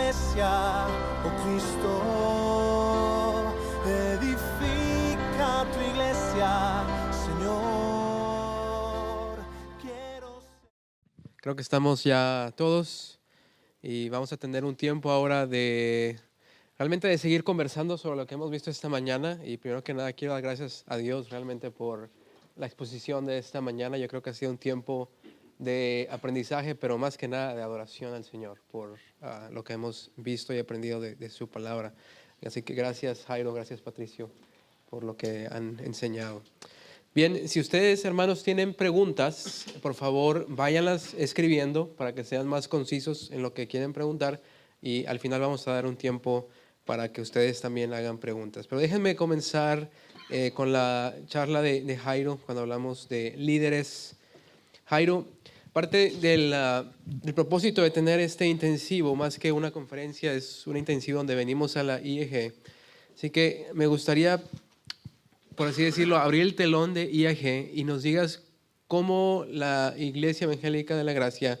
iglesia, oh Cristo, edifica tu iglesia, Señor. Creo que estamos ya todos y vamos a tener un tiempo ahora de realmente de seguir conversando sobre lo que hemos visto esta mañana. Y primero que nada quiero dar gracias a Dios realmente por la exposición de esta mañana. Yo creo que ha sido un tiempo de aprendizaje, pero más que nada de adoración al Señor por lo que hemos visto y aprendido de su palabra. Así que gracias Jairo, gracias Patricio por lo que han enseñado. Bien, si ustedes, hermanos, tienen preguntas, por favor, váyanlas escribiendo para que sean más concisos en lo que quieren preguntar y al final vamos a dar un tiempo para que ustedes también hagan preguntas. Pero déjenme comenzar con la charla de Jairo cuando hablamos de líderes. Jairo, parte del propósito de tener este intensivo, más que una conferencia, es un intensivo donde venimos a la IEG. Así que me gustaría, por así decirlo, abrir el telón de IAG y nos digas cómo la Iglesia Evangélica de la Gracia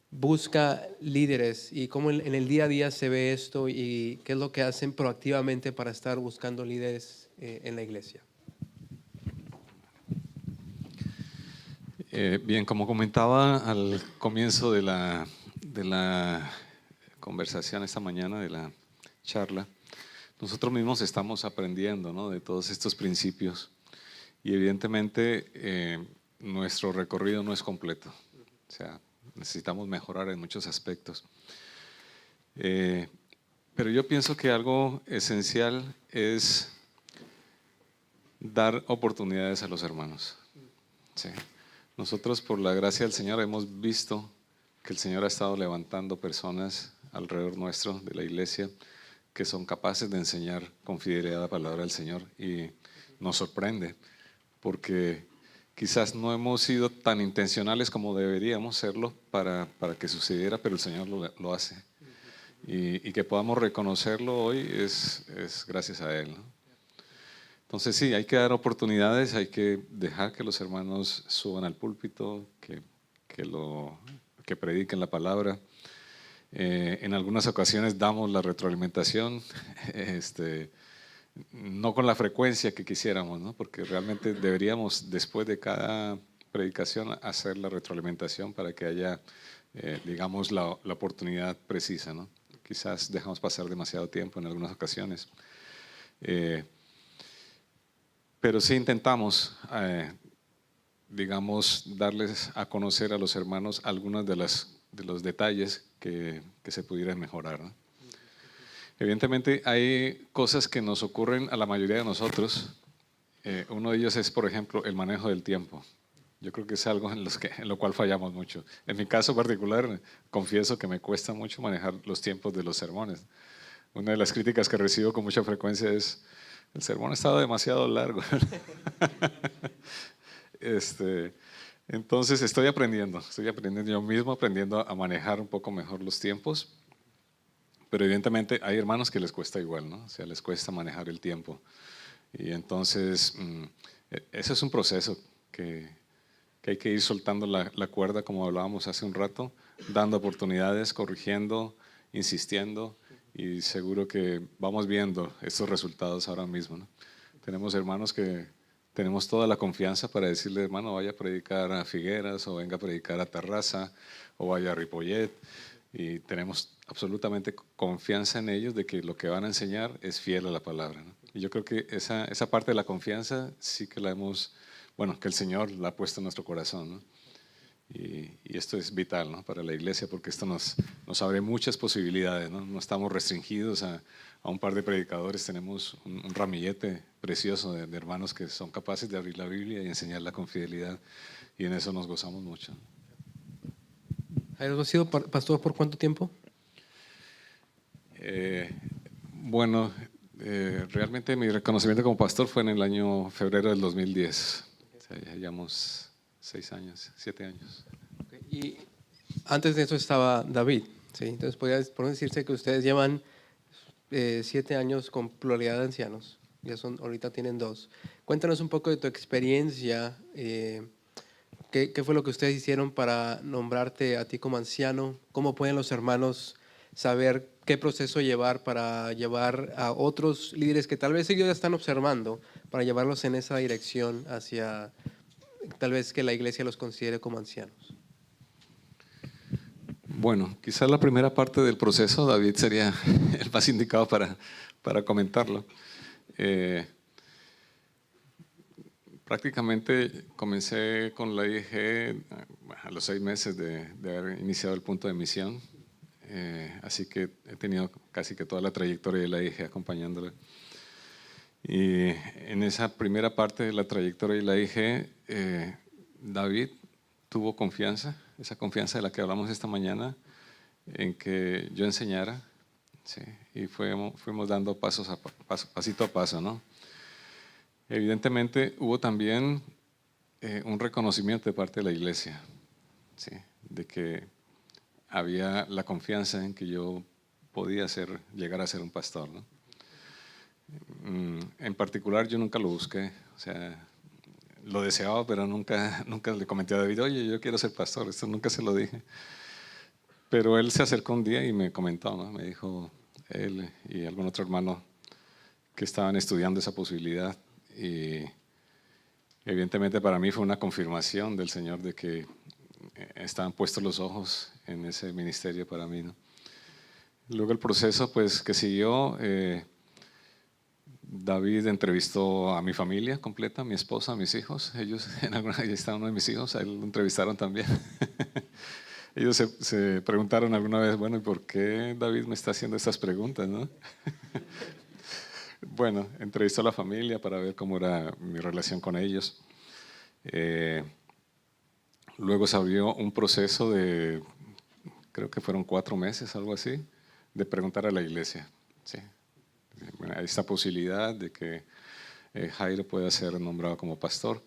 busca líderes y cómo en el día a día se ve esto y qué es lo que hacen proactivamente para estar buscando líderes en la iglesia. Bien, como comentaba al comienzo de la conversación esta mañana, de la charla, nosotros mismos estamos aprendiendo, ¿no?, de todos estos principios y evidentemente nuestro recorrido no es completo, o sea, necesitamos mejorar en muchos aspectos. Pero yo pienso que algo esencial es dar oportunidades a los hermanos. Sí. Nosotros, por la gracia del Señor, hemos visto que el Señor ha estado levantando personas alrededor nuestro de la iglesia que son capaces de enseñar con fidelidad la palabra del Señor y nos sorprende porque quizás no hemos sido tan intencionales como deberíamos serlo para que sucediera, pero el Señor lo hace. Y que podamos reconocerlo hoy es gracias a Él, ¿no? Entonces sí, hay que dar oportunidades, hay que dejar que los hermanos suban al púlpito, que prediquen la palabra. En algunas ocasiones damos la retroalimentación, no con la frecuencia que quisiéramos, ¿no?, porque realmente deberíamos después de cada predicación hacer la retroalimentación para que haya, digamos, la oportunidad precisa, ¿no? Quizás dejamos pasar demasiado tiempo en algunas ocasiones. Pero sí intentamos, digamos, darles a conocer a los hermanos algunos de los detalles que se pudieran mejorar, ¿no? Evidentemente hay cosas que nos ocurren a la mayoría de nosotros. Uno de ellos es, por ejemplo, el manejo del tiempo. Yo creo que es algo en lo cual fallamos mucho. En mi caso particular, confieso que me cuesta mucho manejar los tiempos de los sermones. Una de las críticas que recibo con mucha frecuencia es: el sermón ha estado demasiado largo. Entonces estoy aprendiendo yo mismo, aprendiendo a manejar un poco mejor los tiempos. Pero evidentemente hay hermanos que les cuesta igual, ¿no? O sea, les cuesta manejar el tiempo. Y entonces, ese es un proceso que hay que ir soltando la cuerda, como hablábamos hace un rato, dando oportunidades, corrigiendo, insistiendo, y seguro que vamos viendo estos resultados ahora mismo, ¿no? Tenemos hermanos que tenemos toda la confianza para decirle: hermano, vaya a predicar a Figueras, o venga a predicar a Tarraza, o vaya a Ripollet, y tenemos absolutamente confianza en ellos de que lo que van a enseñar es fiel a la palabra, ¿no? Y yo creo que esa parte de la confianza sí que que el Señor la ha puesto en nuestro corazón, ¿no? Y esto es vital, ¿no?, para la iglesia, porque esto nos abre muchas posibilidades, ¿no? No estamos restringidos a un par de predicadores, tenemos un ramillete precioso de hermanos que son capaces de abrir la Biblia y enseñarla con fidelidad, y en eso nos gozamos mucho. ¿Has sido pastor por cuánto tiempo? Realmente mi reconocimiento como pastor fue en el año febrero del 2010. O sea, ya llevamos 7 años. Y antes de eso estaba David, ¿sí? Entonces podría decirse que ustedes llevan 7 años con pluralidad de ancianos. Ahorita tienen 2. Cuéntanos un poco de tu experiencia. ¿Qué fue lo que ustedes hicieron para nombrarte a ti como anciano? ¿Cómo pueden los hermanos saber qué proceso llevar para llevar a otros líderes que tal vez ellos ya están observando, para llevarlos en esa dirección hacia tal vez que la iglesia los considere como ancianos? Bueno, quizás la primera parte del proceso, David sería el más indicado para comentarlo. Prácticamente comencé con la IEG a los 6 meses de haber iniciado el punto de misión, así que he tenido casi que toda la trayectoria de la IEG acompañándola. Y en esa primera parte de la trayectoria de la IEG, David tuvo confianza, esa confianza de la que hablamos esta mañana, en que yo enseñara, ¿sí? Y fuimos dando pasito a paso, ¿no? Evidentemente hubo también un reconocimiento de parte de la iglesia, ¿sí? De que había la confianza en que yo podía llegar a ser un pastor, ¿no? En particular yo nunca lo busqué, o sea, lo deseaba, pero nunca le comenté a David, oye, yo quiero ser pastor, esto nunca se lo dije. Pero él se acercó un día y me comentó, ¿no? Me dijo, él y algún otro hermano que estaban estudiando esa posibilidad, y evidentemente para mí fue una confirmación del Señor de que estaban puestos los ojos en ese ministerio para mí, ¿no? Luego el proceso pues que siguió, David entrevistó a mi familia completa, a mi esposa, a mis hijos. Ellos, ahí está uno de mis hijos, a él lo entrevistaron también. Ellos se preguntaron alguna vez, bueno, ¿y por qué David me está haciendo estas preguntas, no? Bueno, entrevistó a la familia para ver cómo era mi relación con ellos. Luego se abrió un proceso de, creo que fueron 4 meses, algo así, de preguntar a la iglesia, ¿sí? Bueno, hay esta posibilidad de que Jairo pueda ser nombrado como pastor,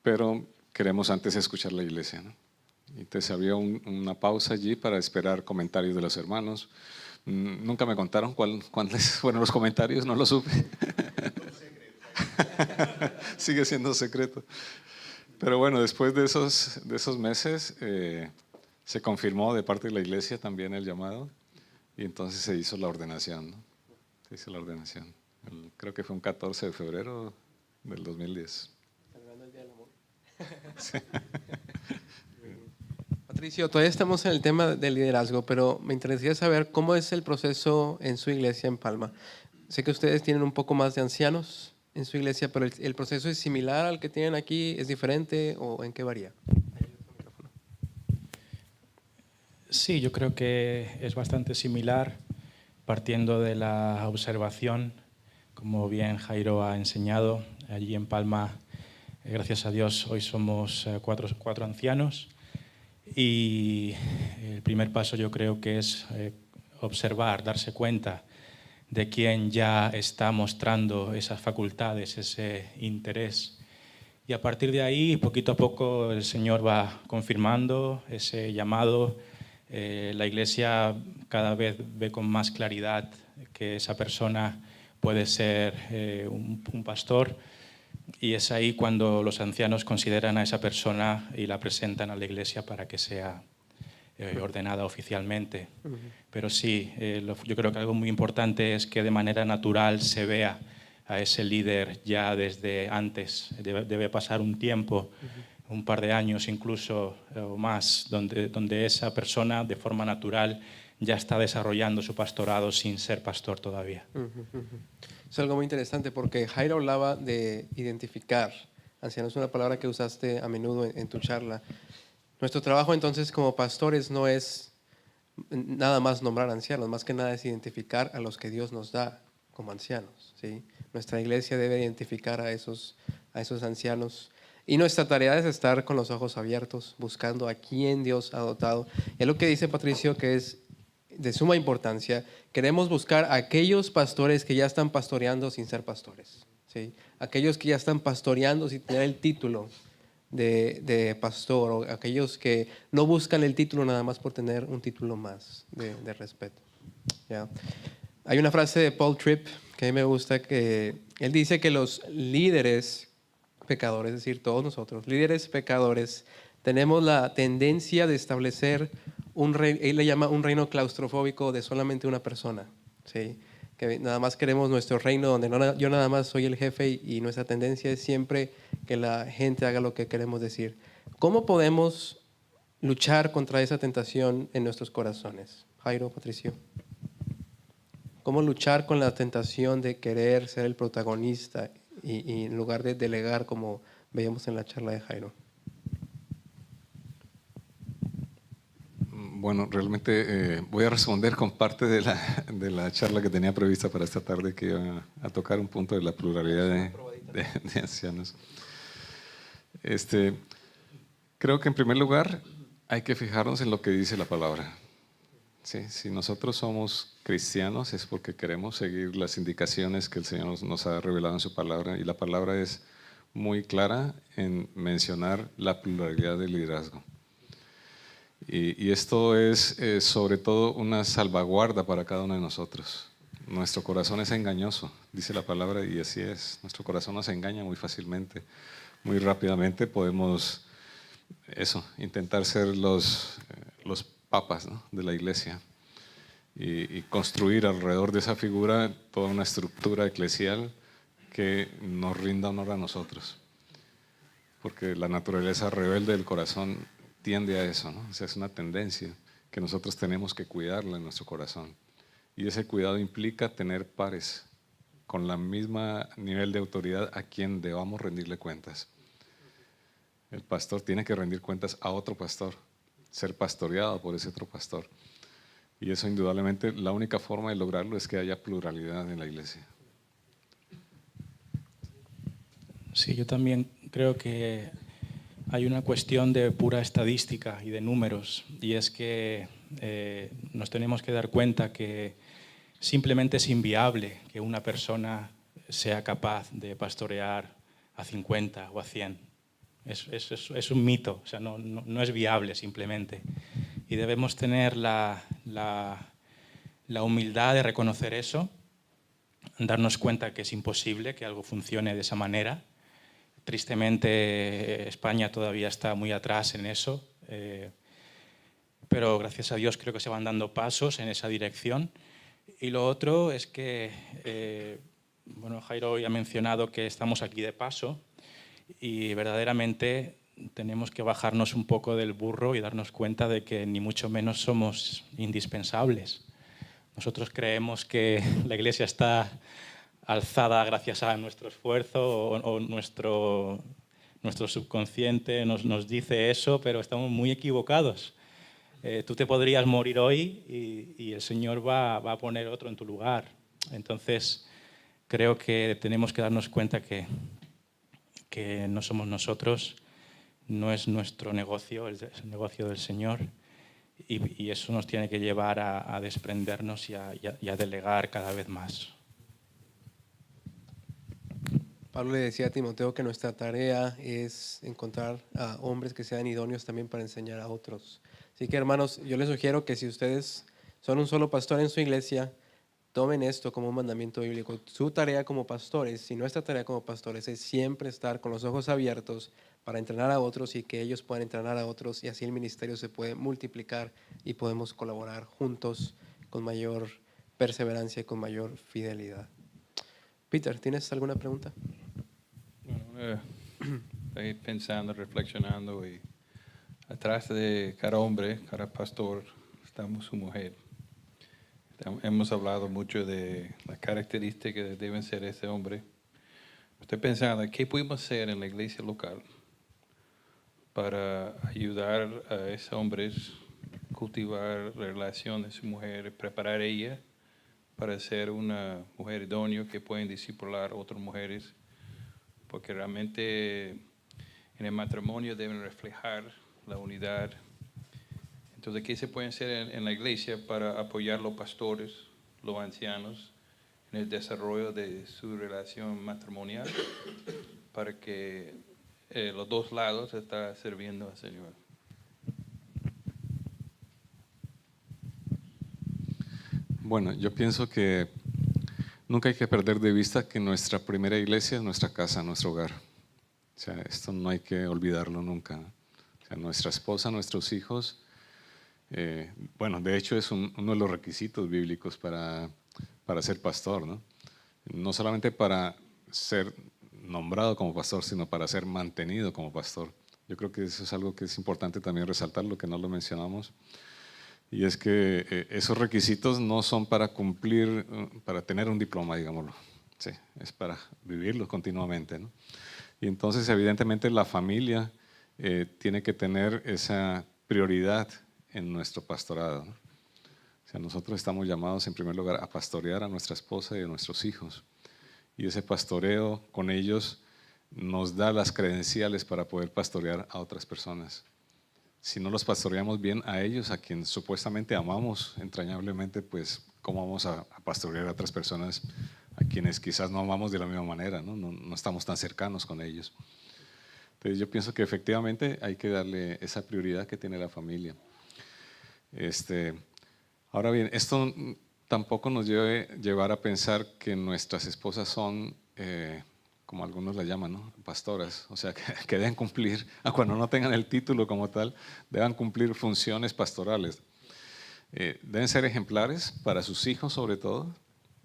pero queremos antes escuchar la iglesia, ¿no? Entonces había una pausa allí para esperar comentarios de los hermanos. Nunca me contaron cuáles fueron los comentarios, no lo supe. Sigue siendo secreto. Pero bueno, después de esos meses se confirmó de parte de la iglesia también el llamado, y entonces se hizo la ordenación, ¿no? Se hizo la ordenación. Creo que fue un 14 de febrero del 2010. Celebrando el Día del Amor. Sí. Patricio, todavía estamos en el tema del liderazgo, pero me interesaría saber cómo es el proceso en su iglesia en Palma. Sé que ustedes tienen un poco más de ancianos en su iglesia, pero ¿el proceso es similar al que tienen aquí? ¿Es diferente o en qué varía? Sí, yo creo que es bastante similar, partiendo de la observación, como bien Jairo ha enseñado. Allí en Palma, gracias a Dios, hoy somos cuatro ancianos, y el primer paso yo creo que es observar, darse cuenta de quién ya está mostrando esas facultades, ese interés. Y a partir de ahí, poquito a poco, el Señor va confirmando ese llamado. La Iglesia cada vez ve con más claridad que esa persona puede ser un pastor, y es ahí cuando los ancianos consideran a esa persona y la presentan a la Iglesia para que sea ordenada oficialmente. Pero sí, yo creo que algo muy importante es que de manera natural se vea a ese líder ya desde antes. Debe pasar un tiempo, un par de años incluso o más, donde esa persona de forma natural ya está desarrollando su pastorado sin ser pastor todavía. Es algo muy interesante porque Jairo hablaba de identificar ancianos, es una palabra que usaste a menudo en tu charla. Nuestro trabajo entonces como pastores no es nada más nombrar ancianos, más que nada es identificar a los que Dios nos da como ancianos, ¿sí? Nuestra iglesia debe identificar a esos ancianos, y nuestra tarea es estar con los ojos abiertos, buscando a quién Dios ha dotado. Es lo que dice Patricio, que es de suma importancia. Queremos buscar a aquellos pastores que ya están pastoreando sin ser pastores, ¿sí? Aquellos que ya están pastoreando sin tener el título de pastor, o aquellos que no buscan el título nada más por tener un título más de respeto, ¿ya? Hay una frase de Paul Tripp que a mí me gusta, que él dice que los líderes pecadores, es decir, todos nosotros, líderes pecadores, tenemos la tendencia de establecer él le llama un reino claustrofóbico de solamente una persona, ¿sí? Que nada más queremos nuestro reino donde yo nada más soy el jefe y nuestra tendencia es siempre que la gente haga lo que queremos decir. ¿Cómo podemos luchar contra esa tentación en nuestros corazones? Jairo, Patricio. ¿Cómo luchar con la tentación de querer ser el protagonista y en lugar de delegar como veíamos en la charla de Jairo? Bueno, realmente voy a responder con parte de la charla que tenía prevista para esta tarde, que iba a tocar un punto de la pluralidad de ancianos. Creo que en primer lugar hay que fijarnos en lo que dice la palabra. ¿Sí? Si nosotros somos cristianos es porque queremos seguir las indicaciones que el Señor nos ha revelado en su palabra, y la palabra es muy clara en mencionar la pluralidad del liderazgo. Y esto es sobre todo una salvaguarda para cada uno de nosotros. Nuestro corazón es engañoso, dice la palabra, y así es. Nuestro corazón nos engaña muy fácilmente, muy rápidamente. Podemos intentar ser los papas, ¿no?, de la iglesia y construir alrededor de esa figura toda una estructura eclesial que nos rinda honor a nosotros. Porque la naturaleza rebelde del corazón tiende a eso, ¿no? O sea, es una tendencia que nosotros tenemos que cuidarla en nuestro corazón. Y ese cuidado implica tener pares con la misma nivel de autoridad a quien debamos rendirle cuentas. El pastor tiene que rendir cuentas a otro pastor, ser pastoreado por ese otro pastor. Y eso indudablemente la única forma de lograrlo es que haya pluralidad en la iglesia. Sí, yo también creo que hay una cuestión de pura estadística y de números, y es que nos tenemos que dar cuenta que simplemente es inviable que una persona sea capaz de pastorear a 50 o a 100. Es un mito, o sea, no es viable simplemente. Y debemos tener la humildad de reconocer eso, darnos cuenta que es imposible que algo funcione de esa manera. Tristemente, España todavía está muy atrás en eso, pero gracias a Dios creo que se van dando pasos en esa dirección. Y lo otro es que, Jairo ya ha mencionado que estamos aquí de paso y verdaderamente tenemos que bajarnos un poco del burro y darnos cuenta de que ni mucho menos somos indispensables. Nosotros creemos que la Iglesia está alzada gracias a nuestro esfuerzo o nuestro subconsciente nos dice eso, pero estamos muy equivocados. Tú te podrías morir hoy y el Señor va a poner otro en tu lugar. Entonces, creo que tenemos que darnos cuenta que no somos nosotros, no es nuestro negocio, es el negocio del Señor, y eso nos tiene que llevar a desprendernos y a delegar cada vez más. Pablo le decía a Timoteo que nuestra tarea es encontrar a hombres que sean idóneos también para enseñar a otros. Así que, hermanos, yo les sugiero que si ustedes son un solo pastor en su iglesia, tomen esto como un mandamiento bíblico. Su tarea como pastores, y nuestra tarea como pastores, es siempre estar con los ojos abiertos para entrenar a otros y que ellos puedan entrenar a otros, y así el ministerio se puede multiplicar y podemos colaborar juntos con mayor perseverancia y con mayor fidelidad. Peter, ¿tienes alguna pregunta? Bueno, estoy pensando, reflexionando, y atrás de cada hombre, cada pastor, estamos su mujer. Hemos hablado mucho de las características que deben ser ese hombre. Estoy pensando, ¿qué podemos hacer en la iglesia local para ayudar a esos hombres a cultivar la relación de su mujer, preparar a ella para ser una mujer idónea que pueden discipular a otras mujeres? Porque realmente en el matrimonio deben reflejar la unidad. Entonces, ¿qué se puede hacer en la iglesia para apoyar a los pastores, los ancianos, en el desarrollo de su relación matrimonial, para que los dos lados estén sirviendo al Señor? Bueno, yo pienso que nunca hay que perder de vista que nuestra primera iglesia es nuestra casa, nuestro hogar. O sea, esto no hay que olvidarlo nunca. O sea, nuestra esposa, nuestros hijos Bueno, de hecho es uno de los requisitos bíblicos para ser pastor, ¿no? No solamente para ser nombrado como pastor, sino para ser mantenido como pastor. Yo creo que eso es algo que es importante también resaltar, lo que no lo mencionamos. Y es que esos requisitos no son para cumplir, para tener un diploma, digámoslo. Sí, es para vivirlo continuamente, ¿no? Y entonces, evidentemente, la familia tiene que tener esa prioridad en nuestro pastorado, ¿no? O sea, nosotros estamos llamados, en primer lugar, a pastorear a nuestra esposa y a nuestros hijos. Y ese pastoreo con ellos nos da las credenciales para poder pastorear a otras personas. Si no los pastoreamos bien a ellos, a quienes supuestamente amamos entrañablemente, pues ¿cómo vamos a pastorear a otras personas a quienes quizás no amamos de la misma manera, ¿no? No estamos tan cercanos con ellos? Entonces yo pienso que efectivamente hay que darle esa prioridad que tiene la familia. Ahora bien, esto tampoco nos debe llevar a pensar que nuestras esposas son como algunos la llaman, ¿no? Pastoras, o sea, que deben cumplir, cuando no tengan el título como tal, deben cumplir funciones pastorales. Deben ser ejemplares para sus hijos, sobre todo,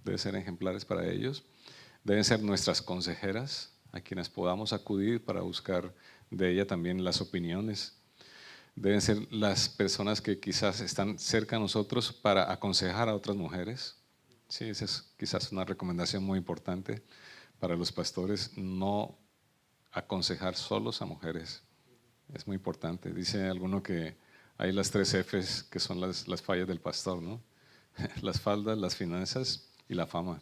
deben ser ejemplares para ellos, deben ser nuestras consejeras, a quienes podamos acudir para buscar de ella también las opiniones. Deben ser las personas que quizás están cerca de nosotros para aconsejar a otras mujeres. Sí, esa es quizás una recomendación muy importante para los pastores, no aconsejar solos a mujeres. Es muy importante. Dice alguno que hay las 3 Fs que son las fallas del pastor, ¿no? Las faldas, las finanzas y la fama.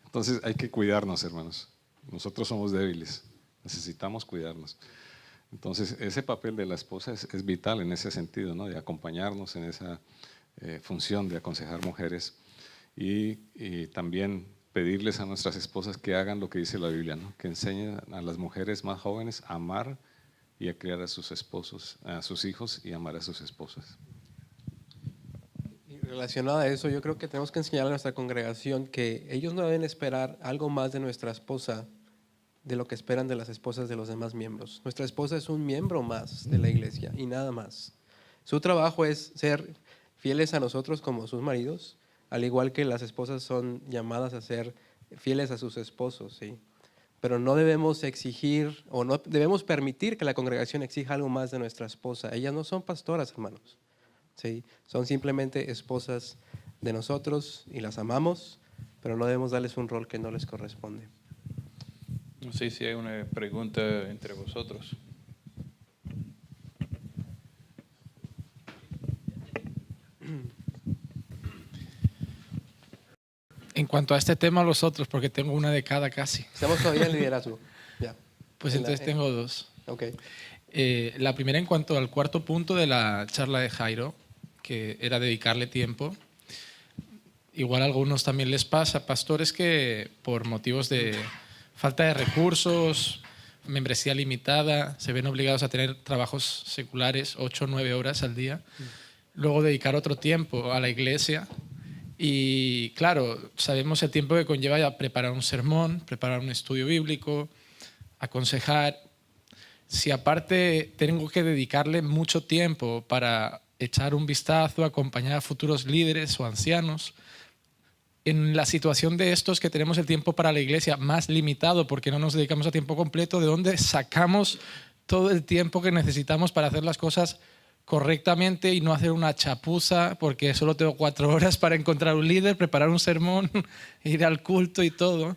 Entonces hay que cuidarnos, hermanos. Nosotros somos débiles, necesitamos cuidarnos. Entonces ese papel de la esposa es vital en ese sentido, ¿no? De acompañarnos en esa función de aconsejar mujeres y también pedirles a nuestras esposas que hagan lo que dice la Biblia, ¿no? Que enseñen a las mujeres más jóvenes a amar y a criar a sus esposos, a sus hijos y amar a sus esposas. Y relacionado a eso, yo creo que tenemos que enseñar a nuestra congregación que ellos no deben esperar algo más de nuestra esposa de lo que esperan de las esposas de los demás miembros. Nuestra esposa es un miembro más de la iglesia y nada más. Su trabajo es ser fieles a nosotros como sus maridos, al igual que las esposas son llamadas a ser fieles a sus esposos, ¿sí? Pero no debemos exigir o no debemos permitir que la congregación exija algo más de nuestra esposa. Ellas no son pastoras, hermanos, ¿sí? Son simplemente esposas de nosotros y las amamos, pero no debemos darles un rol que no les corresponde. No sé si hay una pregunta entre vosotros. En cuanto a este tema, los otros, porque tengo una de cada casi. Estamos todavía en liderazgo. Ya. Pues entonces tengo 2. Ok. La primera en cuanto al cuarto punto de la charla de Jairo, que era dedicarle tiempo. Igual a algunos también les pasa, pastores que por motivos de falta de recursos, membresía limitada, se ven obligados a tener trabajos seculares 8 o 9 horas al día, luego dedicar otro tiempo a la iglesia. Y claro, sabemos el tiempo que conlleva a preparar un sermón, preparar un estudio bíblico, aconsejar. Si aparte tengo que dedicarle mucho tiempo para echar un vistazo, acompañar a futuros líderes o ancianos, en la situación de estos que tenemos el tiempo para la iglesia más limitado porque no nos dedicamos a tiempo completo, ¿de dónde sacamos todo el tiempo que necesitamos para hacer las cosas correctamente y no hacer una chapuza porque solo tengo 4 horas para encontrar un líder, preparar un sermón, ir al culto y todo?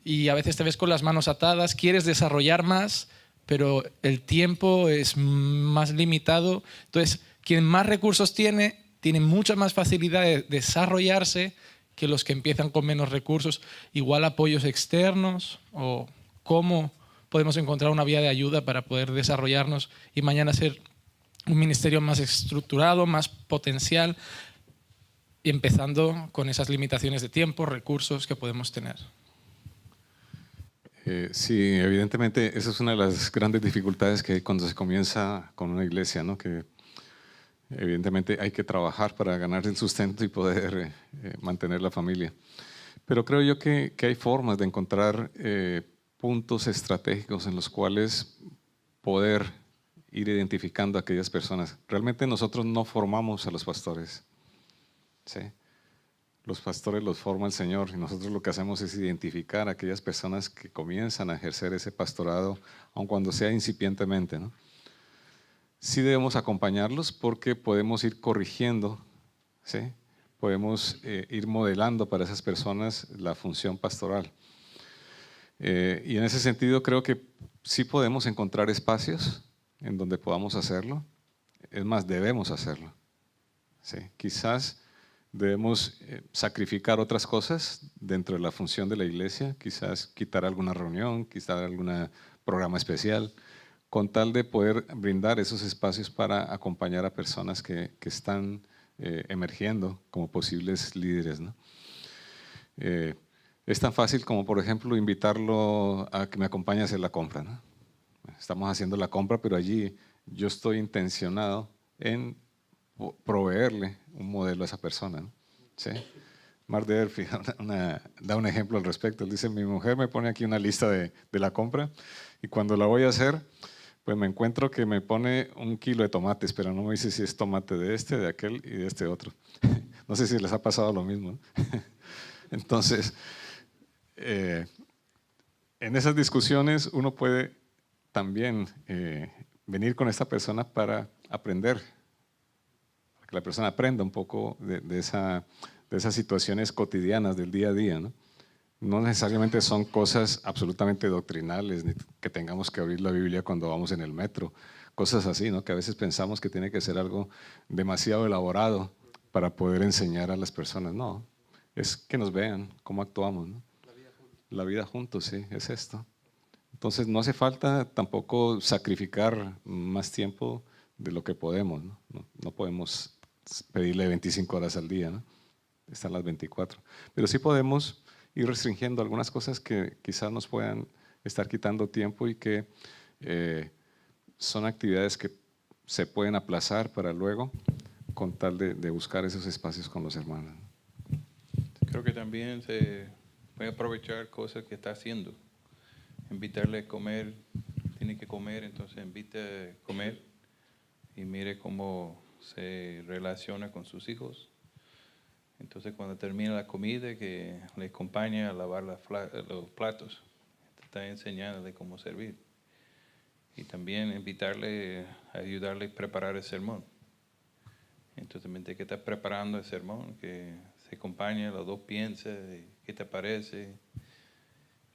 Y a veces te ves con las manos atadas, quieres desarrollar más, pero el tiempo es más limitado. Entonces, quien más recursos tiene mucha más facilidad de desarrollarse que los que empiezan con menos recursos. Igual apoyos externos o cómo podemos encontrar una vía de ayuda para poder desarrollarnos y mañana ser un ministerio más estructurado, más potencial, y empezando con esas limitaciones de tiempo, recursos que podemos tener. Sí, evidentemente esa es una de las grandes dificultades que hay cuando se comienza con una iglesia, ¿no? Que evidentemente hay que trabajar para ganar el sustento y poder mantener la familia. Pero creo yo que hay formas de encontrar puntos estratégicos en los cuales poder ir identificando a aquellas personas. Realmente nosotros no formamos a los pastores, ¿sí? Los pastores los forma el Señor y nosotros lo que hacemos es identificar a aquellas personas que comienzan a ejercer ese pastorado, aun cuando sea incipientemente, ¿no? Sí debemos acompañarlos porque podemos ir corrigiendo, ¿sí? Podemos ir modelando para esas personas la función pastoral. Y en ese sentido creo que sí podemos encontrar espacios en donde podamos hacerlo. Es más, debemos hacerlo, ¿sí? Quizás debemos sacrificar otras cosas dentro de la función de la iglesia, quizás quitar alguna reunión, quitar algún programa especial, con tal de poder brindar esos espacios para acompañar a personas que están emergiendo como posibles líderes, ¿no? Es tan fácil como, por ejemplo, invitarlo a que me acompañe a hacer la compra, ¿no? Estamos haciendo la compra, pero allí yo estoy intencionado en proveerle un modelo a esa persona, ¿no? ¿Sí? Mark Derby da un ejemplo al respecto. Él dice, mi mujer me pone aquí una lista de la compra y cuando la voy a hacer, pues me encuentro que me pone 1 kilo de tomates, pero no me dice si es tomate de este, de aquel y de este otro. No sé si les ha pasado lo mismo, ¿no? Entonces, en esas discusiones uno puede también venir con esta persona para aprender, para que la persona aprenda un poco de esas situaciones cotidianas del día a día, ¿no? No necesariamente son cosas absolutamente doctrinales, ni que tengamos que abrir la Biblia cuando vamos en el metro, cosas así, ¿no? Que a veces pensamos que tiene que ser algo demasiado elaborado para poder enseñar a las personas. No, es que nos vean cómo actuamos, ¿no? La vida juntos, sí, es esto. Entonces no hace falta tampoco sacrificar más tiempo de lo que podemos, ¿no? No podemos pedirle 25 horas al día, ¿no? Están las 24. Pero sí podemos ir restringiendo algunas cosas que quizás nos puedan estar quitando tiempo y que son actividades que se pueden aplazar para luego con tal de buscar esos espacios con los hermanos. Creo que también se puede aprovechar cosas que está haciendo. Invitarle a comer, tiene que comer, entonces invite a comer y mire cómo se relaciona con sus hijos. Entonces cuando termina la comida, que le acompañe a lavar los platos. Está enseñándole cómo servir. Y también invitarle a ayudarle a preparar el sermón. Entonces, mientras que está preparando el sermón, que se acompañe, los dos piensen, ¿qué te parece?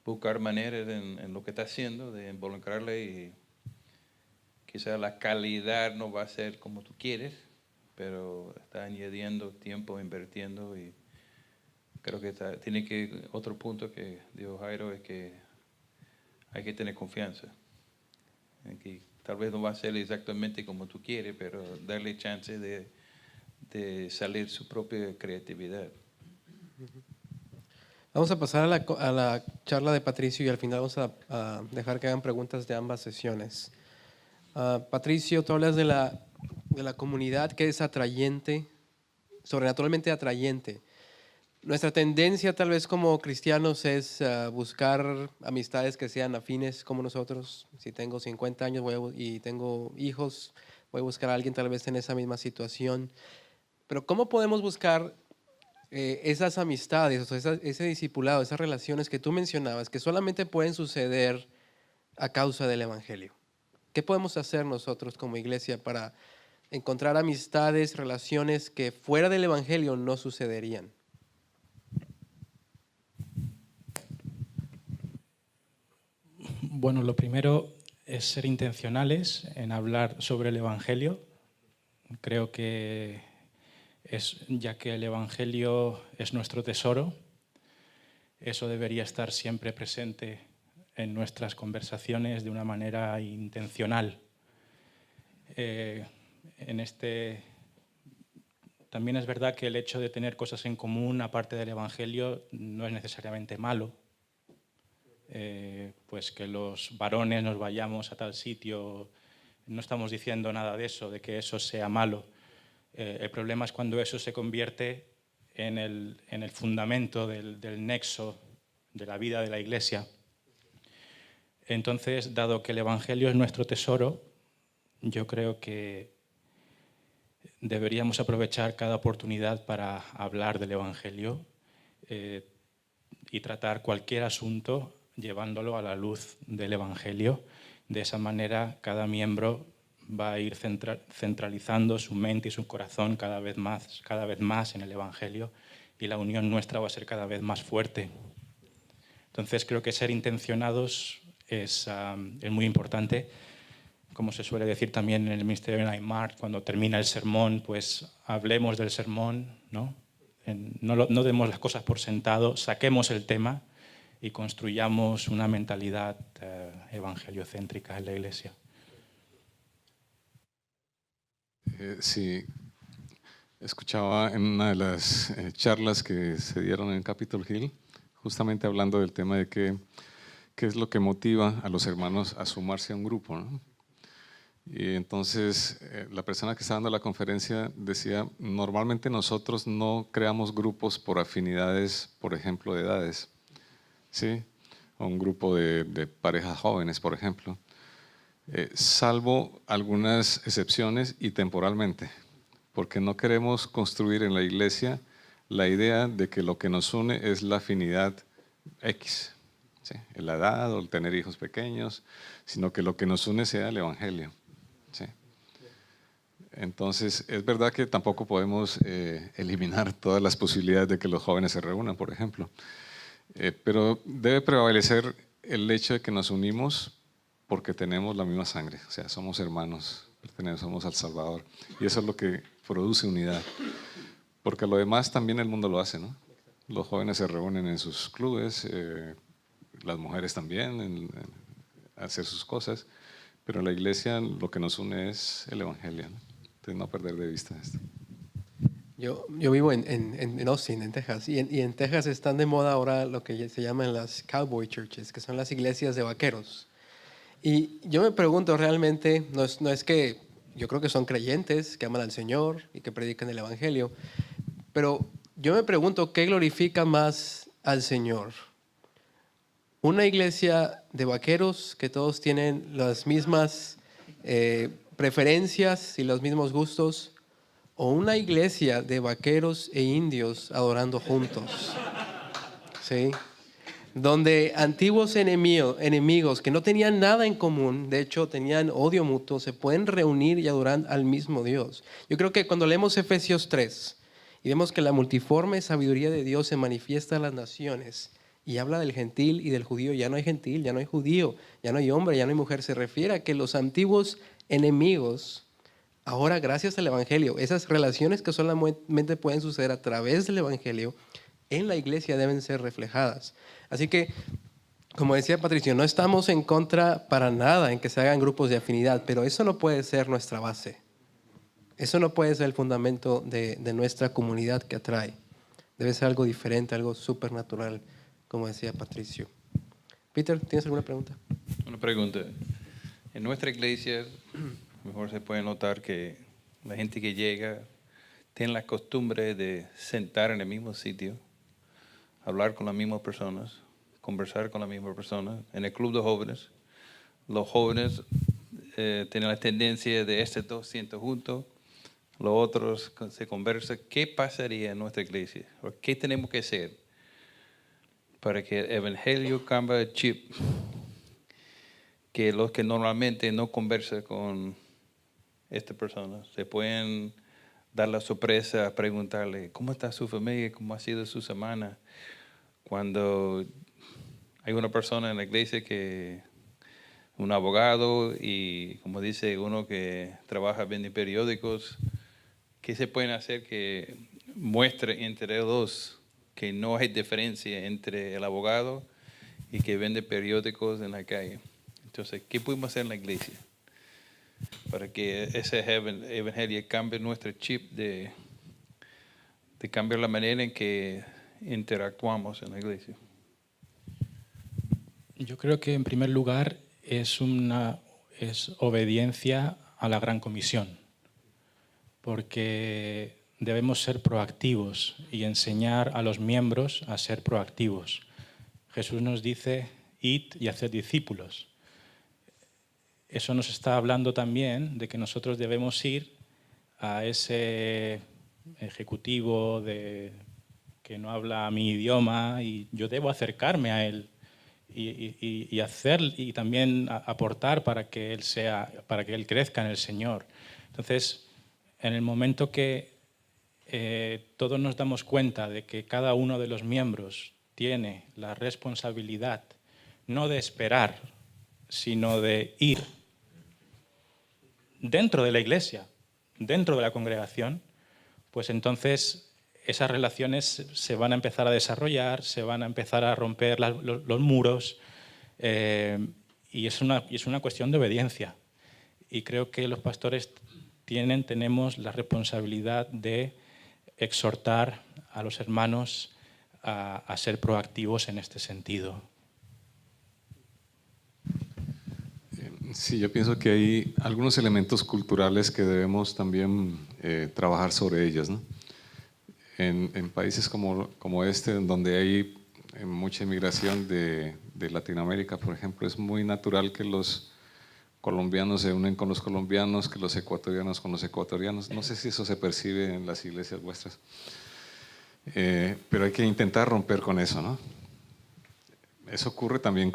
Buscar maneras en lo que está haciendo, de involucrarle y quizás la calidad no va a ser como tú quieres, pero está añadiendo tiempo, invirtiendo y creo que otro punto que dijo Jairo es que hay que tener confianza. En que tal vez no va a ser exactamente como tú quieres, pero darle chance de salir su propia creatividad. Vamos a pasar a la charla de Patricio y al final vamos a dejar que hagan preguntas de ambas sesiones. Patricio, tú hablas de la comunidad que es atrayente, sobrenaturalmente atrayente. Nuestra tendencia tal vez como cristianos es buscar amistades que sean afines como nosotros. Si tengo 50 años y tengo hijos, voy a buscar a alguien tal vez en esa misma situación. Pero ¿cómo podemos buscar esas amistades, o sea, ese discipulado, esas relaciones que tú mencionabas, que solamente pueden suceder a causa del Evangelio? ¿Qué podemos hacer nosotros como iglesia para encontrar amistades, relaciones que fuera del Evangelio no sucederían? Bueno, lo primero es ser intencionales en hablar sobre el Evangelio. Creo que ya que el Evangelio es nuestro tesoro, eso debería estar siempre presente en nuestras conversaciones de una manera intencional. También es verdad que el hecho de tener cosas en común, aparte del Evangelio, no es necesariamente malo. Pues que los varones nos vayamos a tal sitio, no estamos diciendo nada de eso, de que eso sea malo. El problema es cuando eso se convierte en el fundamento del nexo de la vida de la Iglesia. Entonces, dado que el Evangelio es nuestro tesoro, yo creo que deberíamos aprovechar cada oportunidad para hablar del Evangelio y tratar cualquier asunto llevándolo a la luz del Evangelio. De esa manera, cada miembro va a ir centralizando su mente y su corazón cada vez más en el Evangelio, y la unión nuestra va a ser cada vez más fuerte. Entonces, creo que ser intencionados es muy importante. Como se suele decir también en el ministerio de Neymar, cuando termina el sermón, pues hablemos del sermón, ¿no? No demos las cosas por sentado, saquemos el tema y construyamos una mentalidad evangeliocéntrica en la Iglesia. Sí, escuchaba en una de las charlas que se dieron en Capitol Hill, justamente hablando del tema de qué es lo que motiva a los hermanos a sumarse a un grupo, ¿no? Y entonces la persona que estaba dando la conferencia decía, normalmente nosotros no creamos grupos por afinidades, por ejemplo, de edades, ¿sí? O un grupo de parejas jóvenes, por ejemplo, salvo algunas excepciones y temporalmente, porque no queremos construir en la iglesia la idea de que lo que nos une es la afinidad X, ¿sí? La edad o el tener hijos pequeños, sino que lo que nos une sea el Evangelio. Sí. Entonces, es verdad que tampoco podemos eliminar todas las posibilidades de que los jóvenes se reúnan, por ejemplo, pero debe prevalecer el hecho de que nos unimos porque tenemos la misma sangre, o sea, somos hermanos, pertenecemos al Salvador, y eso es lo que produce unidad, porque lo demás también el mundo lo hace, ¿no? Los jóvenes se reúnen en sus clubes, las mujeres también, en hacer sus cosas, pero en la iglesia lo que nos une es el Evangelio, ¿no? Entonces no perder de vista esto. Yo vivo en Austin, en Texas, y en Texas están de moda ahora lo que se llaman las cowboy churches, que son las iglesias de vaqueros. Y yo me pregunto realmente, no es que yo creo que son creyentes, que aman al Señor y que predican el Evangelio, pero yo me pregunto, ¿qué glorifica más al Señor? ¿Una iglesia de vaqueros que todos tienen las mismas preferencias y los mismos gustos? ¿O una iglesia de vaqueros e indios adorando juntos? ¿Sí? Donde antiguos enemigos que no tenían nada en común, de hecho tenían odio mutuo, se pueden reunir y adorar al mismo Dios. Yo creo que cuando leemos Efesios 3 y vemos que la multiforme sabiduría de Dios se manifiesta a las naciones y habla del gentil y del judío, ya no hay gentil, ya no hay judío, ya no hay hombre, ya no hay mujer, se refiere a que los antiguos enemigos, ahora gracias al Evangelio, esas relaciones que solamente pueden suceder a través del Evangelio, en la iglesia deben ser reflejadas. Así que, como decía Patricio, no estamos en contra para nada en que se hagan grupos de afinidad, pero eso no puede ser nuestra base. Eso no puede ser el fundamento de nuestra comunidad que atrae. Debe ser algo diferente, algo supernatural, como decía Patricio. Peter, ¿tienes alguna pregunta? Una pregunta. En nuestra iglesia, mejor se puede notar que la gente que llega tiene la costumbre de sentar en el mismo sitio, hablar con las mismas personas, conversar con las mismas personas. En el club de jóvenes, los jóvenes tienen la tendencia de dos sientan juntos, los otros se conversan. ¿Qué pasaría en nuestra iglesia? ¿O qué tenemos que hacer para que el evangelio cambie el chip? Que los que normalmente no conversan con esta persona se pueden dar la sorpresa, preguntarle cómo está su familia, cómo ha sido su semana. Cuando hay una persona en la iglesia que un abogado y, como dice uno que trabaja vendiendo periódicos, ¿qué se pueden hacer que muestre entre los dos que no hay diferencia entre el abogado y que vende periódicos en la calle? Entonces, ¿qué podemos hacer en la iglesia para que ese evangelio cambie nuestro chip de cambiar la manera en que interactuamos en la iglesia? Yo creo que en primer lugar es obediencia a la Gran Comisión, porque debemos ser proactivos y enseñar a los miembros a ser proactivos. Jesús nos dice, id y haced discípulos. eso nos está hablando también de que nosotros debemos ir a ese ejecutivo que no habla mi idioma y yo debo acercarme a él y hacer y también aportar para que él crezca en el Señor. Entonces, en el momento que todos nos damos cuenta de que cada uno de los miembros tiene la responsabilidad no de esperar, sino de ir dentro de la iglesia, dentro de la congregación, pues entonces esas relaciones se van a empezar a desarrollar, se van a empezar a romper los muros y es una cuestión de obediencia. Y creo que los pastores tenemos la responsabilidad de exhortar a los hermanos a ser proactivos en este sentido. Sí, yo pienso que hay algunos elementos culturales que debemos también trabajar sobre ellos, ¿no? En países como este, donde hay mucha inmigración de Latinoamérica, por ejemplo, es muy natural que los colombianos se unen con los colombianos, que los ecuatorianos con los ecuatorianos. No sé si eso se percibe en las iglesias vuestras, pero hay que intentar romper con eso, ¿no? Eso ocurre también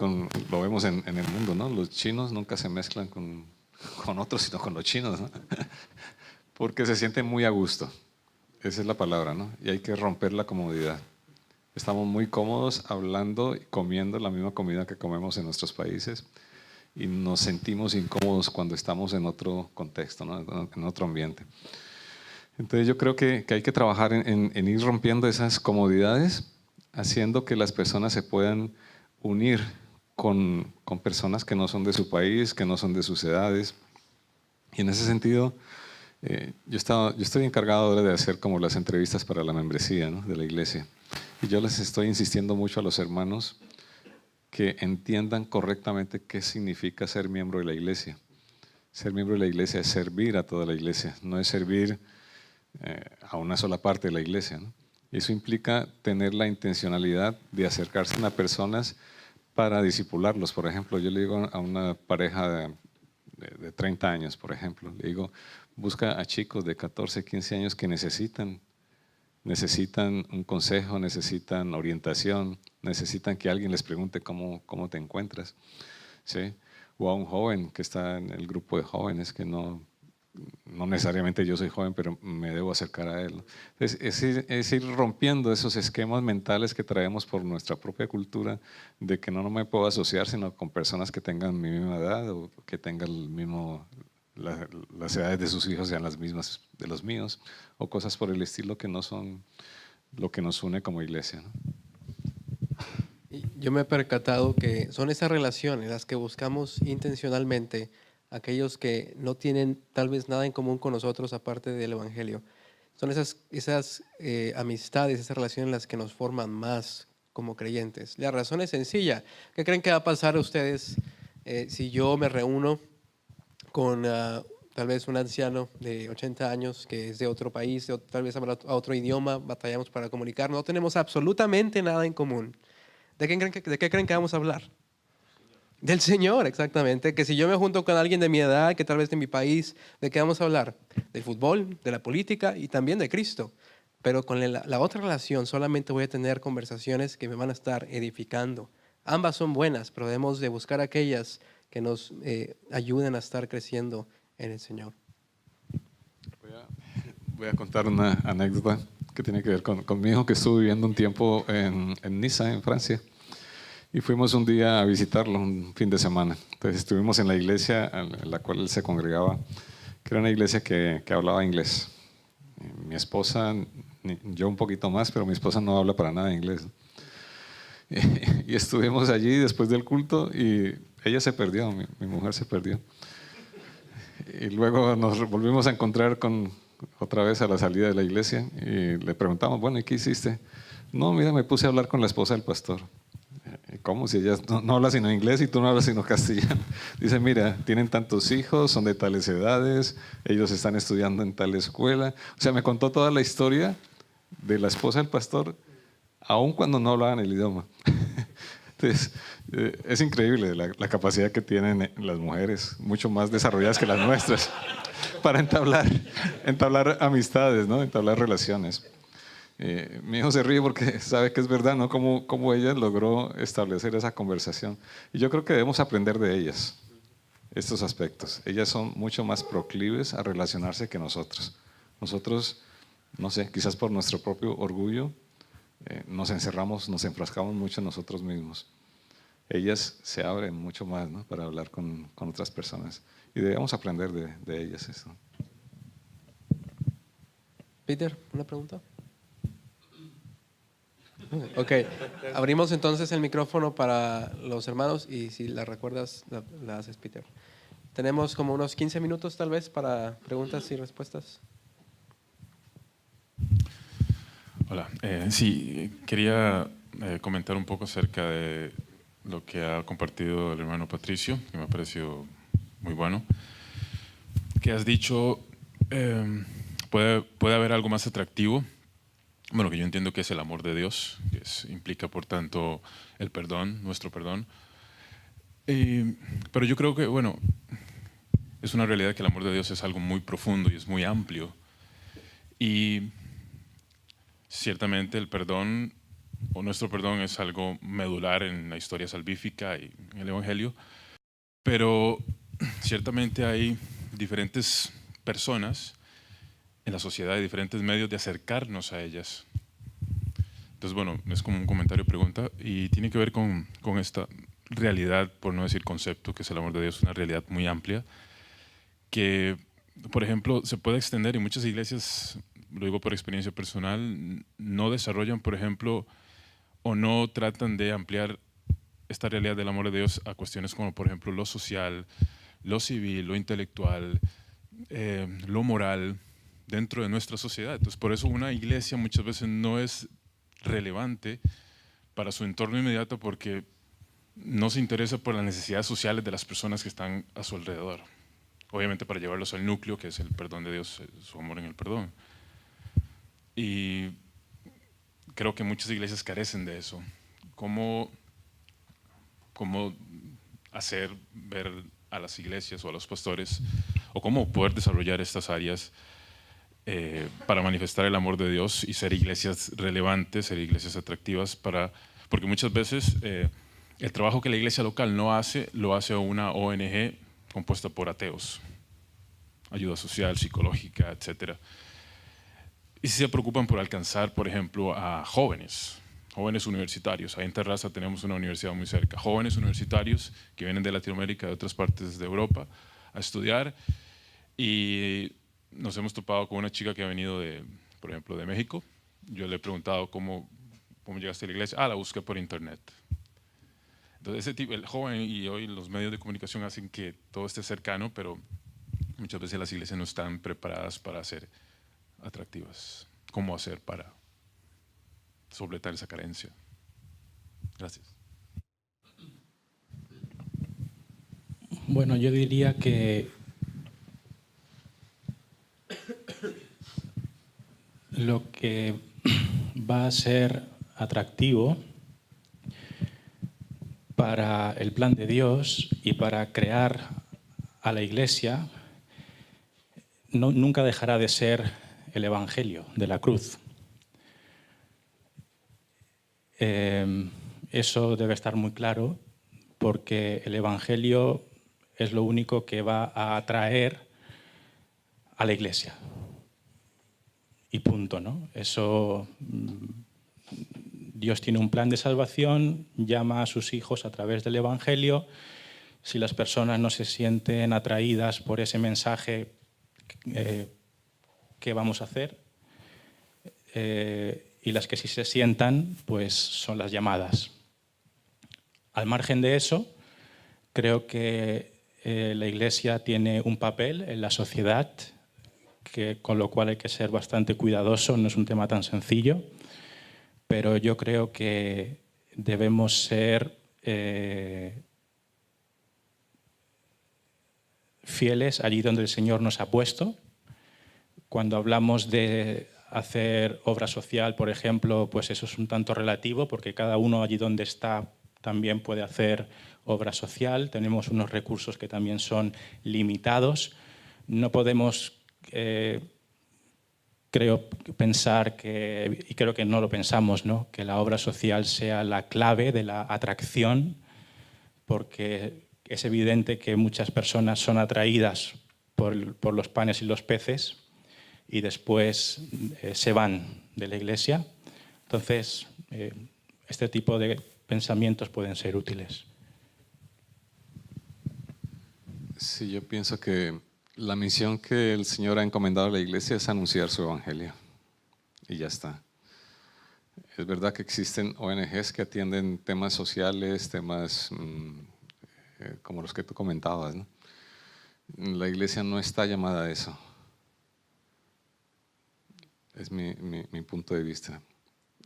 lo vemos en el mundo, ¿no? Los chinos nunca se mezclan con otros, sino con los chinos, ¿no? Porque se sienten muy a gusto. Esa es la palabra, ¿no? Y hay que romper la comodidad. Estamos muy cómodos hablando y comiendo la misma comida que comemos en nuestros países y nos sentimos incómodos cuando estamos en otro contexto, ¿no? En otro ambiente. Entonces yo creo que hay que trabajar en ir rompiendo esas comodidades, haciendo que las personas se puedan unir con personas que no son de su país, que no son de sus edades. Y en ese sentido, yo estoy encargado ahora de hacer como las entrevistas para la membresía, ¿no? De la iglesia. Y yo les estoy insistiendo mucho a los hermanos que entiendan correctamente qué significa ser miembro de la iglesia. Ser miembro de la iglesia es servir a toda la iglesia, no es servir a una sola parte de la iglesia, ¿no? Eso implica tener la intencionalidad de acercarse a personas para discipularlos. Por ejemplo, yo le digo a una pareja de 30 años, por ejemplo, le digo, busca a chicos de 14, 15 años que necesitan un consejo, necesitan orientación, necesitan que alguien les pregunte cómo te encuentras, ¿sí? O a un joven que está en el grupo de jóvenes que no necesariamente yo soy joven, pero me debo acercar a él. Es ir rompiendo esos esquemas mentales que traemos por nuestra propia cultura de que no me puedo asociar sino con personas que tengan mi misma edad o que tengan las edades de sus hijos sean las mismas de los míos o cosas por el estilo que no son lo que nos une como iglesia, ¿no? Yo me he percatado que son esas relaciones las que buscamos intencionalmente, aquellos que no tienen tal vez nada en común con nosotros aparte del Evangelio. Son esas amistades, esas relaciones las que nos forman más como creyentes. La razón es sencilla. ¿Qué creen que va a pasar a ustedes si yo me reúno con tal vez un anciano de 80 años que es de otro país, tal vez habla otro idioma, batallamos para comunicarnos, no tenemos absolutamente nada en común? ¿De qué creen que vamos a hablar? Del Señor, exactamente. Que si yo me junto con alguien de mi edad, que tal vez de mi país, ¿de qué vamos a hablar? Del fútbol, de la política y también de Cristo. Pero con la otra relación solamente voy a tener conversaciones que me van a estar edificando. Ambas son buenas, pero debemos de buscar aquellas que nos ayuden a estar creciendo en el Señor. Voy a contar una anécdota que tiene que ver con mi hijo, que estuvo viviendo un tiempo en Niza, en Francia. Y fuimos un día a visitarlo, un fin de semana. Entonces estuvimos en la iglesia en la cual él se congregaba, que era una iglesia que hablaba inglés. Mi esposa, yo un poquito más, pero mi esposa no habla para nada inglés. Y estuvimos allí después del culto y ella se perdió, mi mujer se perdió. Y luego nos volvimos a encontrar otra vez a la salida de la iglesia y le preguntamos, bueno, ¿y qué hiciste? No, mira, me puse a hablar con la esposa del pastor. ¿Cómo? Si ella no habla sino inglés y tú no hablas sino castellano. Dice, mira, tienen tantos hijos, son de tales edades, ellos están estudiando en tal escuela. O sea, me contó toda la historia de la esposa del pastor, aun cuando no hablaban el idioma. Entonces, es increíble la capacidad que tienen las mujeres, mucho más desarrolladas que las nuestras, para entablar amistades, ¿no? Entablar relaciones. Mi hijo se ríe porque sabe que es verdad, ¿no? Cómo ella logró establecer esa conversación. Y yo creo que debemos aprender de ellas estos aspectos. Ellas son mucho más proclives a relacionarse que nosotros. Nosotros, no sé, quizás por nuestro propio orgullo, nos encerramos, nos enfrascamos mucho en nosotros mismos. Ellas se abren mucho más, ¿no? Para hablar con otras personas. Y debemos aprender de ellas eso. Peter, ¿una pregunta? Ok, abrimos entonces el micrófono para los hermanos y si la recuerdas, la haces, Peter. Tenemos como unos 15 minutos tal vez para preguntas y respuestas. Hola, sí, quería comentar un poco acerca de lo que ha compartido el hermano Patricio, que me ha parecido muy bueno. Que has dicho, puede haber algo más atractivo. Bueno, que yo entiendo que es el amor de Dios, que implica por tanto el perdón, nuestro perdón. Pero yo creo que, bueno, es una realidad que el amor de Dios es algo muy profundo y es muy amplio. Y ciertamente el perdón, o nuestro perdón, es algo medular en la historia salvífica y en el Evangelio. Pero ciertamente hay diferentes personas en la sociedad y diferentes medios de acercarnos a ellas. Entonces, bueno, es como un comentario pregunta y tiene que ver con esta realidad, por no decir concepto, que es el amor de Dios, una realidad muy amplia, que, por ejemplo, se puede extender y muchas iglesias, lo digo por experiencia personal, no desarrollan, por ejemplo, o no tratan de ampliar esta realidad del amor de Dios a cuestiones como, por ejemplo, lo social, lo civil, lo intelectual, lo moral, dentro de nuestra sociedad. Entonces, por eso una iglesia muchas veces no es relevante para su entorno inmediato porque no se interesa por las necesidades sociales de las personas que están a su alrededor. Obviamente para llevarlos al núcleo, que es el perdón de Dios, su amor en el perdón. Y creo que muchas iglesias carecen de eso. ¿Cómo hacer ver a las iglesias o a los pastores, o cómo poder desarrollar estas áreas para manifestar el amor de Dios y ser iglesias relevantes, ser iglesias atractivas, porque muchas veces el trabajo que la iglesia local no hace, lo hace una ONG compuesta por ateos, ayuda social, psicológica, etc. Y si se preocupan por alcanzar, por ejemplo, a jóvenes universitarios. Ahí en Terraza tenemos una universidad muy cerca. Jóvenes universitarios que vienen de Latinoamérica, de otras partes de Europa, a estudiar. Y nos hemos topado con una chica que ha venido, por ejemplo, de México. Yo le he preguntado cómo llegaste a la iglesia. La busqué por internet. Entonces, ese tipo, el joven y hoy los medios de comunicación hacen que todo esté cercano, pero muchas veces las iglesias no están preparadas para ser atractivas. ¿Cómo hacer para solventar esa carencia? Gracias. Bueno, yo diría que lo que va a ser atractivo para el plan de Dios y para crear a la Iglesia nunca dejará de ser el Evangelio de la cruz. Eso debe estar muy claro porque el Evangelio es lo único que va a atraer a la Iglesia. Y punto, ¿no? Eso, Dios tiene un plan de salvación, llama a sus hijos a través del Evangelio. Si las personas no se sienten atraídas por ese mensaje, ¿qué vamos a hacer? Y las que sí se sientan, pues son las llamadas. Al margen de eso, creo que la Iglesia tiene un papel en la sociedad, con lo cual hay que ser bastante cuidadoso, no es un tema tan sencillo, pero yo creo que debemos ser fieles allí donde el Señor nos ha puesto. Cuando hablamos de hacer obra social, por ejemplo, pues eso es un tanto relativo, porque cada uno allí donde está también puede hacer obra social. Tenemos unos recursos que también son limitados. No podemos, creo, pensar que, y creo que no lo pensamos, ¿no?, que la obra social sea la clave de la atracción, porque es evidente que muchas personas son atraídas por los panes y los peces y después se van de la iglesia. Entonces, este tipo de pensamientos pueden ser útiles. Sí, yo pienso que la misión que el Señor ha encomendado a la iglesia es anunciar su evangelio. Y ya está. Es verdad que existen ONGs que atienden temas sociales, temas como los que tú comentabas, ¿no? La iglesia no está llamada a eso. Es mi punto de vista.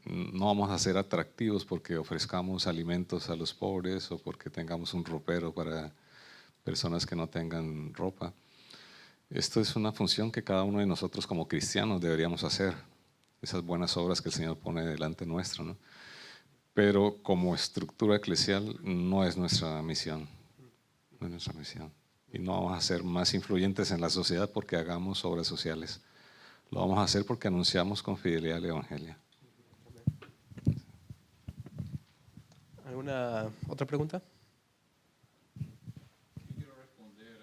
No vamos a ser atractivos porque ofrezcamos alimentos a los pobres o porque tengamos un ropero para personas que no tengan ropa. Esto es una función que cada uno de nosotros como cristianos deberíamos hacer. Esas buenas obras que el Señor pone delante nuestro, ¿no? Pero como estructura eclesial no es nuestra misión. No es nuestra misión. Y no vamos a ser más influyentes en la sociedad porque hagamos obras sociales. Lo vamos a hacer porque anunciamos con fidelidad el Evangelio. ¿Alguna otra pregunta? Quiero responder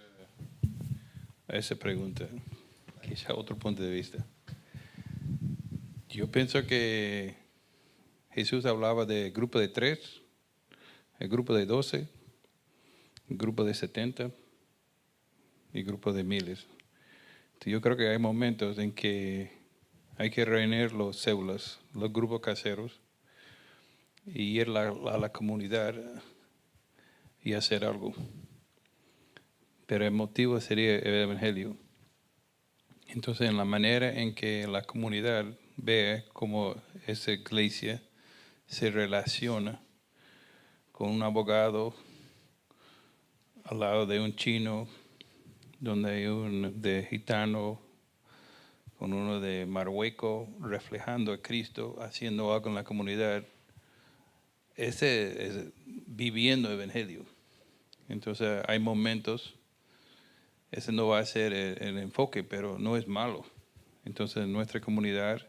a esa pregunta, quizá otro punto de vista. Yo pienso que Jesús hablaba de grupo de 3, el grupo de 12, el grupo de 70 y grupo de miles. Entonces, yo creo que hay momentos en que hay que reunir los células, los grupos caseros, y ir a la comunidad y hacer algo. Pero el motivo sería el Evangelio. Entonces, en la manera en que la comunidad ve cómo esa iglesia se relaciona con un abogado al lado de un chino, donde hay un de gitano, con uno de Marruecos, reflejando a Cristo, haciendo algo en la comunidad, ese es viviendo el Evangelio. Entonces hay momentos, ese no va a ser el enfoque, pero no es malo. Entonces en nuestra comunidad,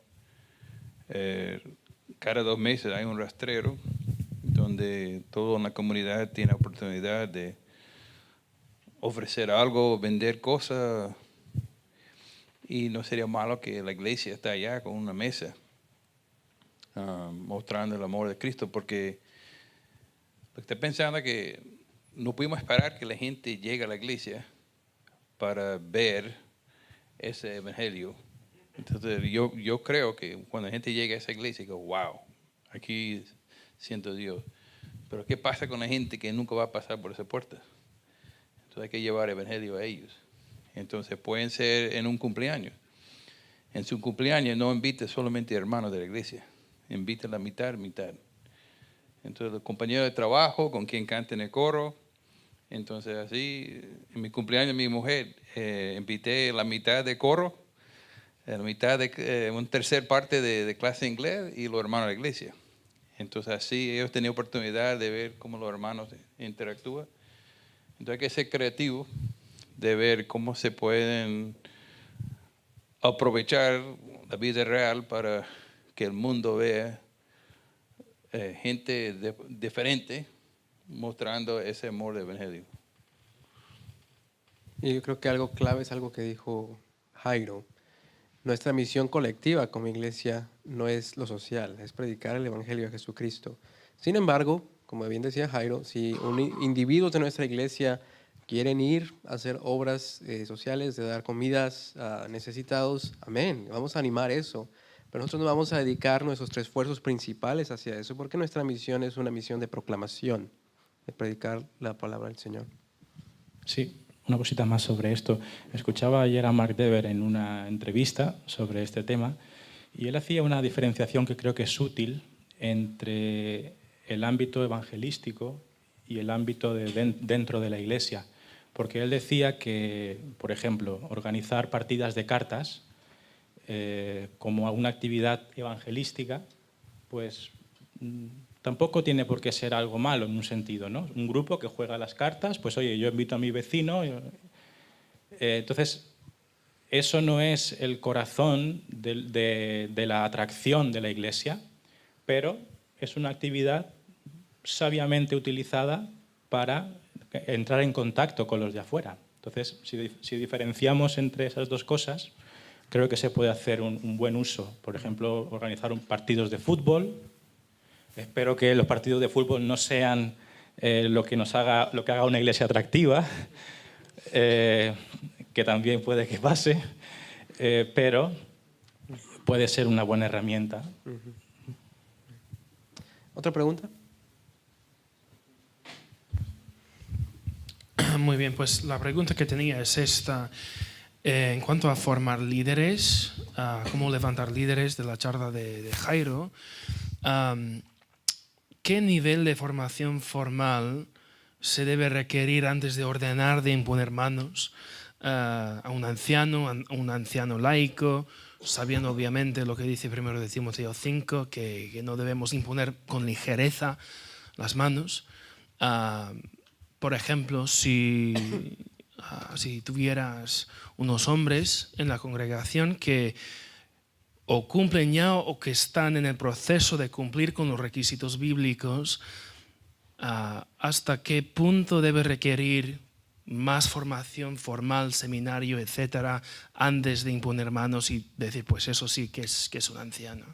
cada 2 meses hay un rastrero donde toda la comunidad tiene oportunidad de ofrecer algo, vender cosas, y no sería malo que la iglesia esté allá con una mesa mostrando el amor de Cristo, porque estoy pensando que no podemos esperar que la gente llegue a la iglesia para ver ese evangelio. Entonces yo creo que cuando la gente llega a esa iglesia, digo, wow, aquí siento Dios. Pero ¿qué pasa con la gente que nunca va a pasar por esa puerta? Entonces hay que llevar el evangelio a ellos. Entonces pueden ser en un cumpleaños. En su cumpleaños no invite solamente hermanos de la iglesia, invite la mitad. Entonces los compañeros de trabajo con quien canten el coro. Entonces así, en mi cumpleaños mi mujer, invité la mitad de coro, la mitad de una tercera parte de clase de inglés y los hermanos de la iglesia. Entonces así ellos tenían oportunidad de ver cómo los hermanos interactúan. Entonces hay que ser creativo de ver cómo se pueden aprovechar la vida real para que el mundo vea gente diferente mostrando ese amor del evangelio. Y yo creo que algo clave es algo que dijo Jairo. Nuestra misión colectiva como iglesia no es lo social, es predicar el evangelio de Jesucristo. Sin embargo, como bien decía Jairo, si individuos de nuestra iglesia quieren ir a hacer obras sociales, de dar comidas a necesitados, amén, vamos a animar eso. Pero nosotros no vamos a dedicar nuestros esfuerzos principales hacia eso, porque nuestra misión es una misión de proclamación, de predicar la palabra del Señor. Sí, una cosita más sobre esto. Escuchaba ayer a Mark Dever en una entrevista sobre este tema y él hacía una diferenciación que creo que es útil entre el ámbito evangelístico y el ámbito dentro de la iglesia. Porque él decía que, por ejemplo, organizar partidas de cartas como una actividad evangelística, pues tampoco tiene por qué ser algo malo en un sentido, ¿no? Un grupo que juega las cartas, pues oye, yo invito a mi vecino. Entonces, eso no es el corazón de la atracción de la Iglesia, pero es una actividad sabiamente utilizada para entrar en contacto con los de afuera. Entonces, si diferenciamos entre esas dos cosas, creo que se puede hacer un buen uso. Por ejemplo, organizar partidos de fútbol. Espero que los partidos de fútbol no sean lo que haga una iglesia atractiva, que también puede que pase, pero puede ser una buena herramienta. ¿Otra pregunta? Muy bien, pues la pregunta que tenía es esta. En cuanto a formar líderes, cómo levantar líderes de la charla de Jairo, ¿qué nivel de formación formal se debe requerir antes de ordenar, de imponer manos a un anciano laico, sabiendo obviamente lo que dice primero de Timoteo 5, que no debemos imponer con ligereza las manos? Por ejemplo, si tuvieras unos hombres en la congregación que o cumplen ya o que están en el proceso de cumplir con los requisitos bíblicos, ¿hasta qué punto debe requerir más formación formal, seminario, etcétera, antes de imponer manos y decir, pues eso sí que es un anciano?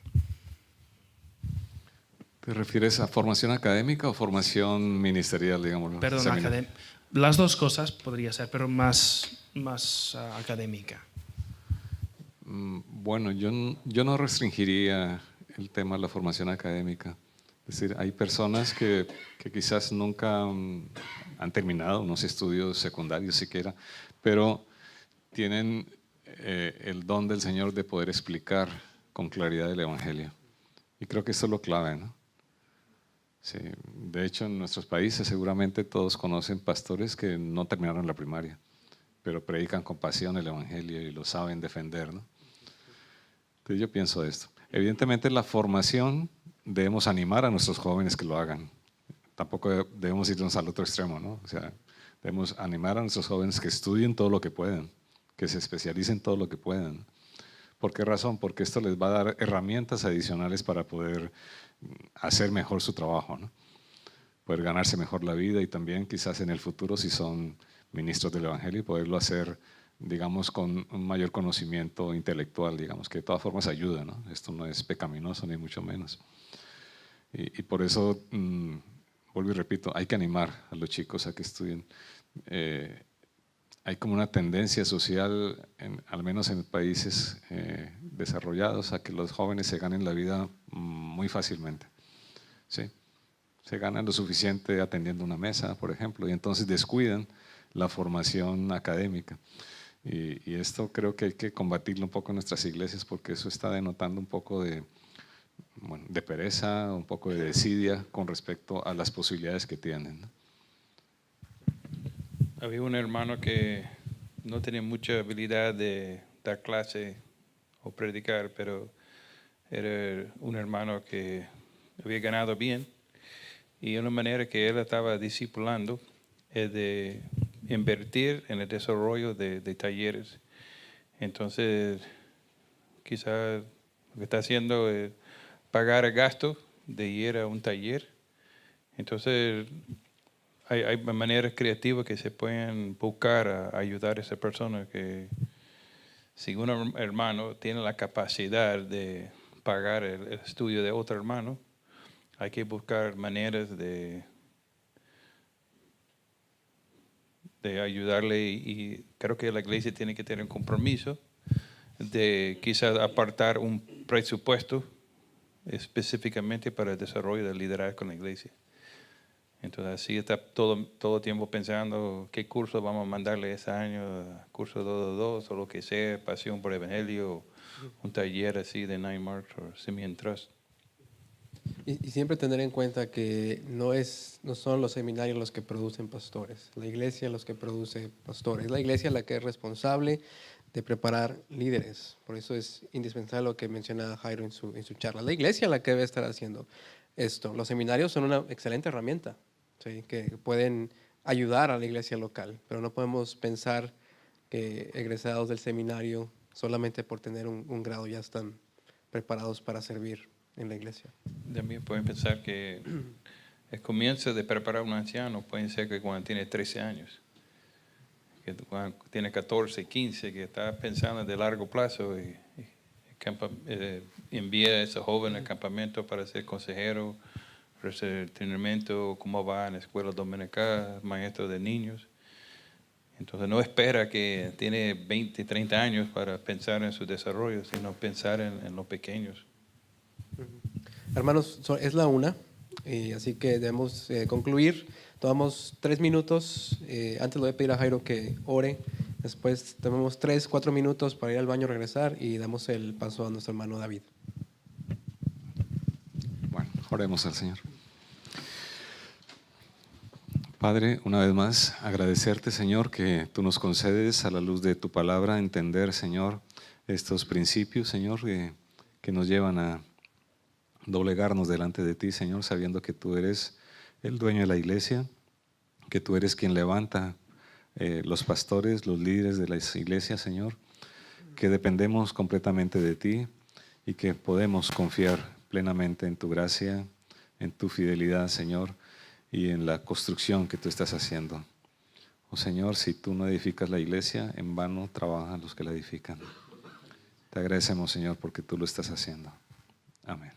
¿Te refieres a formación académica o formación ministerial, digamos? Perdón, las dos cosas podría ser, pero más académica. Bueno, yo no restringiría el tema de la formación académica. Es decir, hay personas que quizás nunca han terminado unos estudios secundarios siquiera, pero tienen el don del Señor de poder explicar con claridad el Evangelio. Y creo que eso es lo clave, ¿no? Sí, de hecho, en nuestros países seguramente todos conocen pastores que no terminaron la primaria, pero predican con pasión el Evangelio y lo saben defender, ¿no? Entonces yo pienso esto. Evidentemente la formación debemos animar a nuestros jóvenes que lo hagan. Tampoco debemos irnos al otro extremo, ¿no? O sea, debemos animar a nuestros jóvenes que estudien todo lo que puedan, que se especialicen todo lo que puedan. ¿Por qué razón? Porque esto les va a dar herramientas adicionales para poder hacer mejor su trabajo, ¿no? Poder ganarse mejor la vida y también quizás en el futuro, si son ministros del Evangelio, poderlo hacer, digamos, con un mayor conocimiento intelectual, digamos, que de todas formas ayuda, ¿no? Esto no es pecaminoso ni mucho menos. Y por eso, vuelvo y repito, hay que animar a los chicos a que estudien. Hay como una tendencia social, al menos en países desarrollados, a que los jóvenes se ganen la vida muy fácilmente, ¿sí? Se ganan lo suficiente atendiendo una mesa, por ejemplo, y entonces descuidan la formación académica. Y esto creo que hay que combatirlo un poco en nuestras iglesias, porque eso está denotando un poco de pereza, un poco de desidia con respecto a las posibilidades que tienen, ¿no? Había un hermano que no tenía mucha habilidad de dar clase o predicar, pero era un hermano que había ganado bien. Y una manera que él estaba discipulando es de invertir en el desarrollo de talleres. Entonces, quizás lo que está haciendo es pagar el gasto de ir a un taller. Entonces, hay maneras creativas que se pueden buscar a ayudar a esa persona, que si un hermano tiene la capacidad de pagar el estudio de otro hermano, hay que buscar maneras de ayudarle, y creo que la iglesia tiene que tener un compromiso de quizás apartar un presupuesto específicamente para el desarrollo del liderazgo en la iglesia. Entonces así está todo tiempo pensando qué curso vamos a mandarle ese año, curso 222 o lo que sea, pasión por el evangelio, un taller así de 9 Marks o Simeon Trust. Y siempre tener en cuenta que no son los seminarios los que producen pastores, la iglesia los que produce pastores, la iglesia la que es responsable de preparar líderes. Por eso es indispensable lo que menciona Jairo en su charla. La iglesia la que debe estar haciendo esto. Los seminarios son una excelente herramienta, ¿sí? Que pueden ayudar a la iglesia local, pero no podemos pensar que egresados del seminario solamente por tener un grado ya están preparados para servir en la iglesia. También pueden pensar que el comienzo de preparar a un anciano puede ser que cuando tiene 13 años, que cuando tiene 14, 15, que está pensando de largo plazo y envía a ese joven al campamento para ser consejero, recibir entrenamiento, cómo va en la escuela dominical, maestro de niños. Entonces no espera que tiene 20, 30 años para pensar en su desarrollo, sino pensar en los pequeños. Hermanos, es la 1, así que debemos concluir. Tomamos 3 minutos. Antes le voy a pedir a Jairo que ore. Después tomamos 3, 4 minutos para ir al baño, regresar y damos el paso a nuestro hermano David. Bueno, oremos al Señor. Padre, una vez más, agradecerte, Señor, que tú nos concedes a la luz de tu palabra entender, Señor, estos principios, Señor, que nos llevan a doblegarnos delante de ti, Señor, sabiendo que tú eres el dueño de la iglesia, que tú eres quien levanta los pastores, los líderes de las iglesias, Señor, que dependemos completamente de ti y que podemos confiar plenamente en tu gracia, en tu fidelidad, Señor, y en la construcción que tú estás haciendo. Oh Señor, si tú no edificas la iglesia, en vano trabajan los que la edifican. Te agradecemos, Señor, porque tú lo estás haciendo. Amén.